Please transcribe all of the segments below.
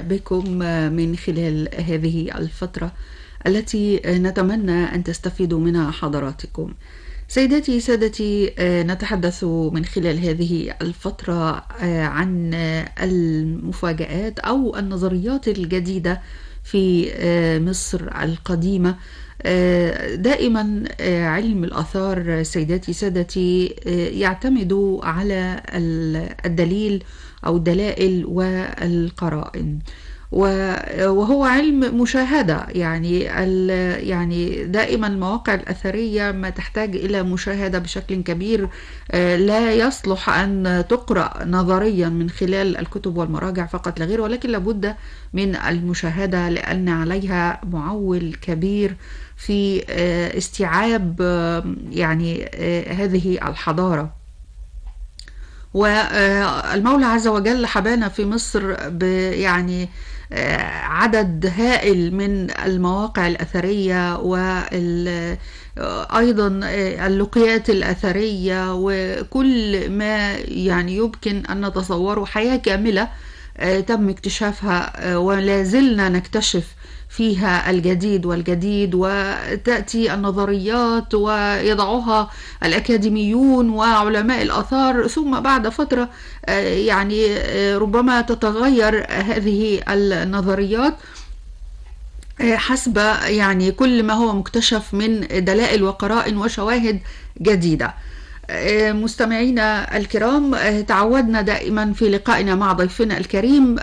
بكم من خلال هذه الفترة التي نتمنى أن تستفيدوا منها حضراتكم. سيداتي سادتي، نتحدث من خلال هذه الفترة عن المفاجآت أو النظريات الجديدة في مصر القديمة. دائما علم الآثار سيداتي سادتي يعتمد على الدليل أو الدلائل والقرائن، وهو علم مشاهدة. يعني دائما المواقع الأثرية ما تحتاج إلى مشاهدة بشكل كبير، لا يصلح أن تقرأ نظريا من خلال الكتب والمراجع فقط لا غير، ولكن لابد من المشاهدة لأن عليها معول كبير في استيعاب هذه الحضارة. والمولى عز وجل حبانا في مصر عدد هائل من المواقع الأثرية وأيضا اللقيات الأثرية وكل ما يمكن أن نتصوره. حياة كاملة تم اكتشافها ولا زلنا نكتشف فيها الجديد والجديد، وتأتي النظريات ويضعها الأكاديميون وعلماء الآثار، ثم بعد فترة ربما تتغير هذه النظريات حسب كل ما هو مكتشف من دلائل وقرائن وشواهد جديدة. مستمعينا الكرام، تعودنا دائما في لقائنا مع ضيفنا الكريم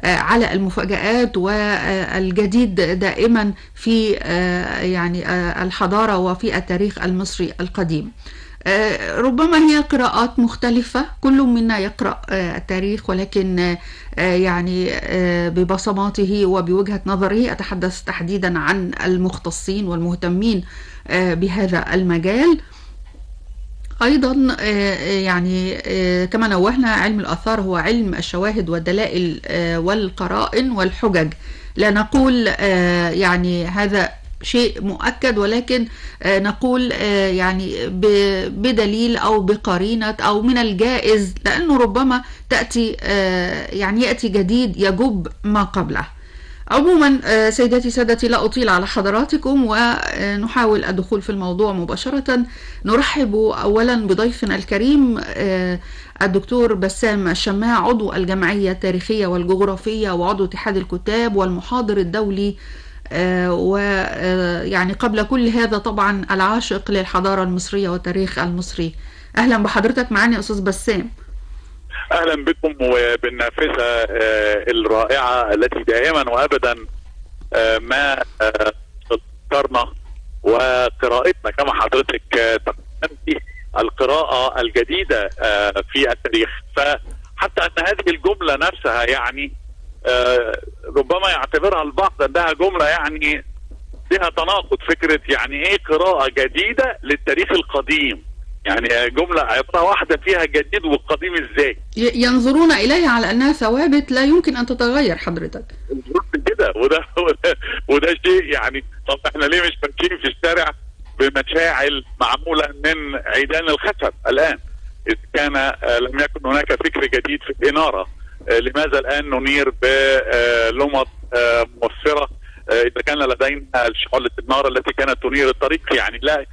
على المفاجآت والجديد دائما في الحضارة وفي التاريخ المصري القديم. ربما هي قراءات مختلفة، كل منا يقرأ التاريخ ولكن ببصماته وبوجهة نظره. أتحدث تحديدا عن المختصين والمهتمين بهذا المجال. أيضا كما نوهنا، علم الآثار هو علم الشواهد والدلائل والقرائن والحجج. لا نقول هذا شيء مؤكد، ولكن نقول بدليل أو بقرينة أو من الجائز، لأنه ربما يأتي جديد يجب ما قبله. عموما سيداتي سادتي، لا أطيل على حضراتكم ونحاول الدخول في الموضوع مباشرة. نرحب أولا بضيفنا الكريم الدكتور بسام الشماع، عضو الجمعية التاريخية والجغرافية وعضو اتحاد الكتاب والمحاضر الدولي، قبل كل هذا طبعا العاشق للحضارة المصرية والتاريخ المصري. أهلا بحضرتك معنا أستاذ بسام. اهلا بكم وبالنافذه الرائعه التي دائما وابدا ما تذكرنا وقراءتنا كما حضرتك تقدمتي القراءه الجديده في التاريخ. فحتى ان هذه الجمله نفسها ربما يعتبرها البعض انها جمله بها تناقض. فكره ايه قراءه جديده للتاريخ القديم؟ جملة عبارة واحدة فيها جديد والقديم ازاي؟ ينظرون إليها على أنها ثوابت لا يمكن أن تتغير حضرتك. كده وده شيء طب احنا ليه مش ماشيين في الشارع بمشاعل معمولة من عيدان الخشب الآن؟ إذا كان لم يكن هناك فكر جديد في الإنارة، لماذا الآن ننير بلمض موفرة إذا كان لدينا شعلة النار التي كانت تنير الطريق؟ لا،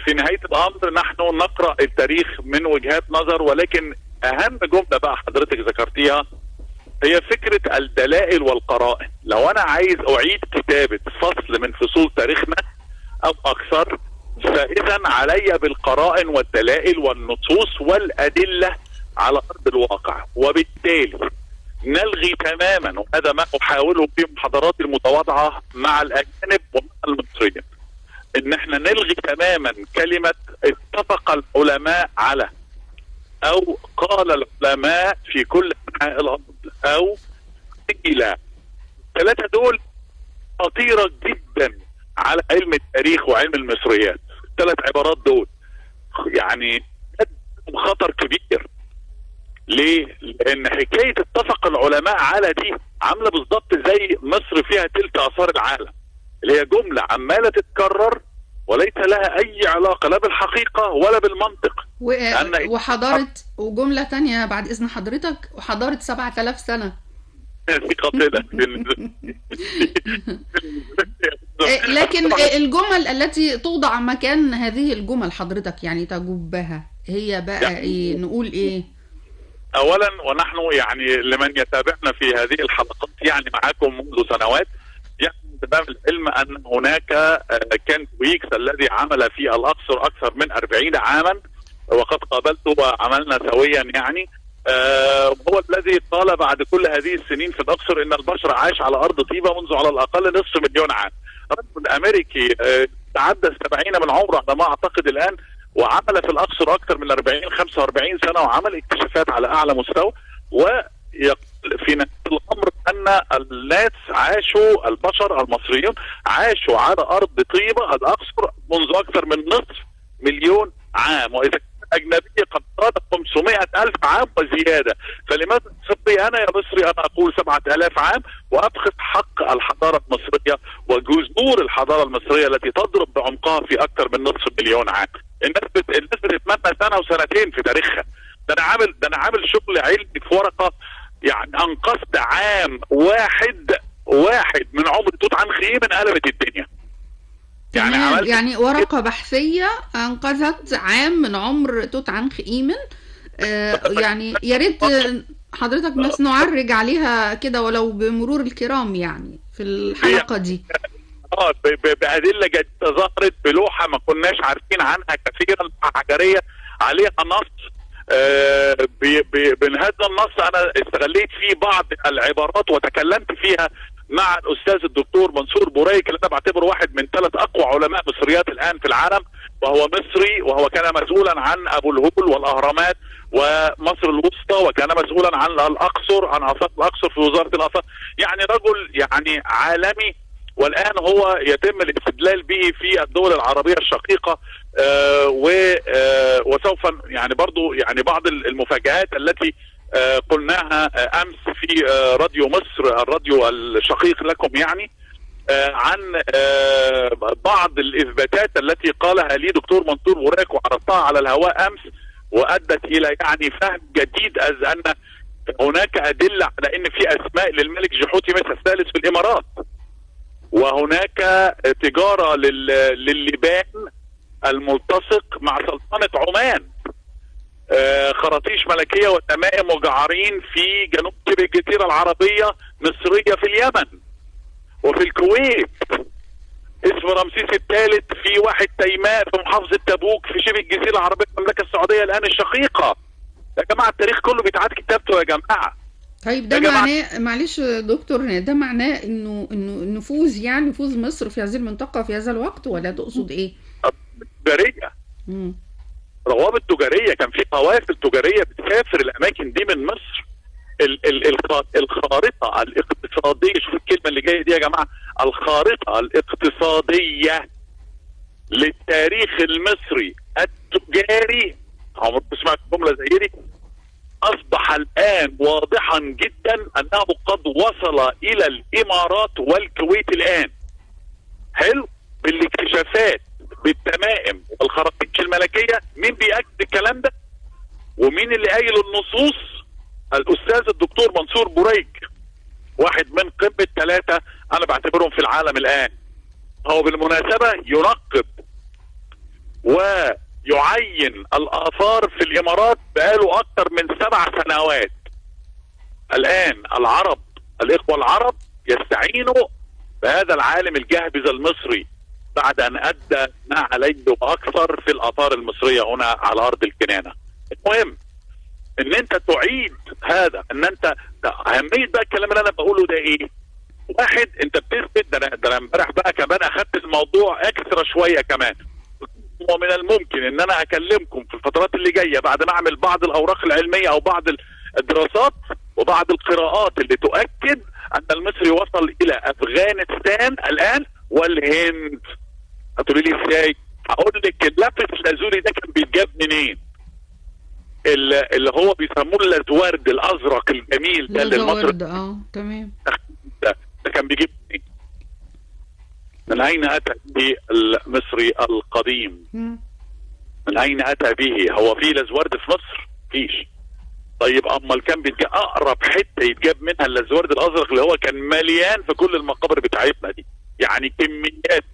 في نهاية الأمر نحن نقرأ التاريخ من وجهات نظر، ولكن أهم جملة بقى حضرتك ذكرتيها هي فكرة الدلائل والقرائن. لو أنا عايز أعيد كتابة فصل من فصول تاريخنا أو أكثر، فإذا علي بالقرائن والدلائل والنصوص والأدلة على أرض الواقع، وبالتالي نلغي تماما، وهذا ما أحاوله في محاضراتي المتواضعة مع الأجانب ومع المصريين، ان احنا نلغي تماما كلمة اتفق العلماء على، او قال العلماء في كل انحاء الارض، او قيل. الثلاثة دول خطيرة جدا على علم التاريخ وعلم المصريات. الثلاث عبارات دول خطر كبير. ليه؟ لان حكاية اتفق العلماء على دي عاملة بالظبط زي مصر فيها تلك اثار العالم، اللي هي جملة عمالة تتكرر وليس لها اي علاقه لا بالحقيقه ولا بالمنطق. وحضاره، وجمله تانية بعد اذن حضرتك، وحضاره 7000 سنه دي قاتله. لكن الجمل التي توضع مكان هذه الجمل حضرتك يعني تجوبها هي بقى ايه؟ نقول ايه؟ اولا، ونحن يعني لمن يتابعنا في هذه الحلقات يعني معاكم منذ سنوات، يعني تمام العلم ان هناك كنت ويكس الذي عمل في الاقصر اكثر من 40 عاما، وقد قابلته وعملنا سويا يعني. هو الذي قال بعد كل هذه السنين في الاقصر ان البشر عاش على ارض طيبه منذ على الاقل نصف مليون عام. رجل امريكي تعدى 70 من عمره على ما اعتقد الان، وعمل في الاقصر اكثر من 45 سنه، وعمل اكتشافات على اعلى مستوى. ويقول في نفس الامر ان الناس عاشوا، البشر المصريون عاشوا على ارض طيبه الاقصر منذ اكثر من نصف مليون عام، واذا أجنبية قد قادت 500,000 عام وزيادة، فلماذا تصدي أنا يا مصري أنا أقول 7,000 عام وأبخس حق الحضارة المصرية وجذور الحضارة المصرية التي تضرب بعمقها في أكثر من نصف مليون عام؟ الناس بتتمنى سنة وسنتين في تاريخها. ده أنا عامل شغل علمي في ورقة، يعني أنقذت عام واحد من عمر توت عنخ آمون قلبت الدنيا. يعني ورقة بحثية أنقذت عام من عمر توت عنخ آمون. يعني يا ريت حضرتك بس نعرج عليها كده ولو بمرور الكرام يعني في الحلقة دي. بأدلة جديدة ظهرت بلوحة ما كناش عارفين عنها كثيرا، حجرية عليها نص. من هذا النص أنا استغليت فيه بعض العبارات وتكلمت فيها مع الأستاذ الدكتور منصور بوريك، اللي أنا بعتبره واحد من 3 أقوى علماء مصريات الآن في العالم، وهو مصري، وهو كان مسؤولا عن أبو الهول والأهرامات ومصر الوسطى، وكان مسؤولا عن الأقصر، عن آثار الأقصر في وزارة الآثار. يعني رجل يعني عالمي، والآن هو يتم الاستدلال به في الدول العربية الشقيقة. وسوف يعني برضو يعني بعض المفاجآت التي قلناها أمس في راديو مصر، الراديو الشقيق لكم يعني، عن بعض الإثباتات التي قالها لي دكتور منصور بوريك وعرضتها على الهواء أمس، وأدت إلى يعني فهم جديد أن هناك أدلة على أن في أسماء للملك جحوتمس الثالث في الإمارات، وهناك تجارة لللبان الملتصق مع سلطنة عمان، خراطيش ملكية وتمائم وجعارين في جنوب شبه الجزيرة العربية مصرية في اليمن وفي الكويت، اسم رمسيس الثالث في واحد تيماء في محافظة تبوك في شبه الجزيرة العربية في المملكة السعودية الآن الشقيقة. يا جماعة التاريخ كله بيتعاد كتابته يا جماعة. طيب ده معناه، معلش دكتور، ده معناه انه نفوذ يعني نفوذ مصر في هذه المنطقة في هذا الوقت، ولا تقصد ايه؟ تجارية، روابط تجارية، كان في قوافل تجارية بتسافر الأماكن دي من مصر. الخارطة الاقتصادية، شوف الكلمة اللي جاية دي يا جماعة، الخارطة الاقتصادية للتاريخ المصري التجاري، عمرك سمعت جملة زي دي؟ أصبح الآن واضحا جدا أنه قد وصل إلى الإمارات والكويت الآن. حلو؟ بالاكتشافات، بالتمائم والخراطيش الملكية. مين بيأكد الكلام ده؟ ومين اللي قايل النصوص؟ الأستاذ الدكتور منصور بوريك، واحد من قمة 3 أنا بعتبرهم في العالم الآن. هو بالمناسبة ينقب ويعين الآثار في الإمارات بقاله أكثر من 7 سنوات. الآن العرب، الإخوة العرب يستعينوا بهذا العالم الجهبذ المصري بعد أن أدى ما عليه وأكثر في الآثار المصرية هنا على أرض الكنانة. المهم ان انت تعيد هذا، ان انت اهميه بقى الكلام اللي انا بقوله ده ايه؟ واحد، انت بتثبت، ده انا امبارح بقى كمان اخدت الموضوع اكسترا شويه كمان. ومن الممكن ان انا اكلمكم في الفترات اللي جايه بعد ما اعمل بعض الاوراق العلميه او بعض الدراسات وبعض القراءات اللي تؤكد ان المصري وصل الى افغانستان الان والهند. هتقولي لي ازاي؟ هقول لك اللابس لازولي ده كان بيتجاب منين؟ اللي هو بيسموه اللازورد الازرق الجميل ده اللي المصري تمام. ده كان بيجيب من أين أتى به المصري القديم؟ من أين أتى به؟ هو في لزورد في مصر؟ فيش. طيب أمال كان أقرب حتة يتجاب منها اللزورد الأزرق اللي هو كان مليان في كل المقابر بتاعتنا دي، يعني كميات